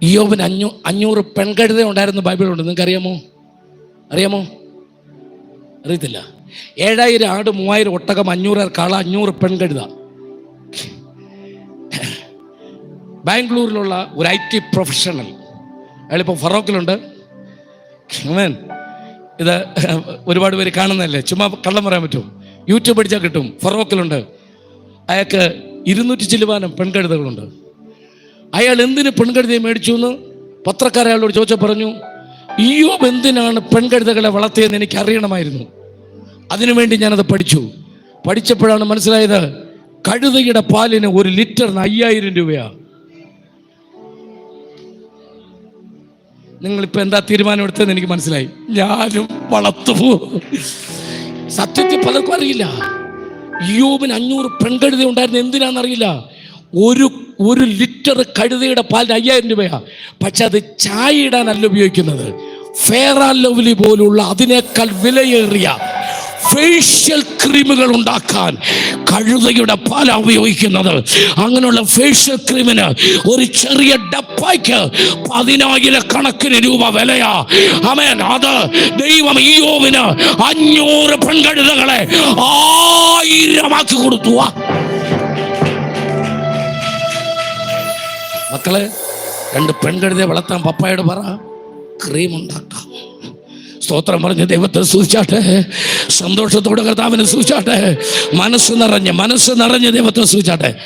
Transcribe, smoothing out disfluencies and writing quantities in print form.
ഇയ്യോബിന് 500 പെൺകഴുത ഉണ്ടായിരുന്നു ബൈബിളുണ്ട്. നിങ്ങൾക്ക് അറിയാമോ? അറിയത്തില്ല. 7000 ആട്, 3000 ഒട്ടകം, 500 കാള, 500 പെൺകഴുത. ബാംഗ്ലൂരിലുള്ള ഒരു IT പ്രൊഫഷണൽ, അയാളിപ്പോൾ ഫറോക്കിലുണ്ട്. ഇത് ഒരുപാട് പേര് കാണുന്നതല്ലേ, ചുമ്മാ കള്ളം പറയാൻ പറ്റും, യൂട്യൂബ് അടിച്ചാൽ കിട്ടും. ഫറോക്കിലുണ്ട്. അയാൾക്ക് 200 ചില്ലുവാനം പെൺകഴുതകളുണ്ട്. അയാൾ എന്തിന് പെൺകഴുതയെ മേടിച്ചു എന്ന് പത്രക്കാരയാളോട് ചോദിച്ചാൽ പറഞ്ഞു, ഇയ്യോബ് എന്തിനാണ് പെൺകഴുതകളെ വളർത്തിയതെന്ന് എനിക്ക് അറിയണമായിരുന്നു. അതിനുവേണ്ടി ഞാനത് പഠിച്ചപ്പോഴാണ് മനസ്സിലായത്, കഴുതയുടെ പാലിന് 1 ലിറ്ററിന് 5000 രൂപയാണ്. നിങ്ങളിപ്പോൾ എന്താ തീരുമാനം എടുത്തതെന്ന് എനിക്ക് മനസ്സിലായി. ഞാനും വളർത്തുമോ? സത്യത്തിൽ പലർക്കും അറിയില്ല. ഇയ്യോബിന് 500 പെൺകഴുത ഉണ്ടായിരുന്നു. എന്തിനാണെന്നറിയില്ല. ഒരു ലിറ്റർ കഴുതയുടെ പാലിന് 5000 രൂപയാണ്. പക്ഷെ അത് ചായ ഇടാനല്ല ഉപയോഗിക്കുന്നത്. ഫെയർ ആൻഡ് ലവ്ലി പോലുള്ള അതിനേക്കാൾ വിലയേറിയ ഫേഷ്യൽ ക്രീമുകൾ ഉണ്ടാക്കാൻ കഴുതയുടെ പാല ഉപയോഗിക്കുന്നത്. അങ്ങനെയുള്ള ഫേഷ്യൽ ക്രീമിന് ഒരു ചെറിയ ഡപ്പായ്ക്ക് 10,000 രൂപ വിലയാ. ആമേൻ. അത് ദൈവം ഇയ്യോബിന് 500 പെൺകഴുതകളെ 1000 കൊടുത്തു. മക്കളെ, 2 പെൺകഴുതയെ വളർത്താൻ പപ്പായോട് പറ, ക്രീം ഉണ്ടാക്കാം. സ്തോത്രം പറഞ്ഞ് ദൈവത്തെ സ്തുതിച്ചാട്ടെ. സന്തോഷത്തോടെ കർത്താവിനെ സ്തുതിച്ചാട്ടെ. മനസ്സ് നിറഞ്ഞ് ദൈവത്തെ സ്തുതിച്ചാട്ടെ.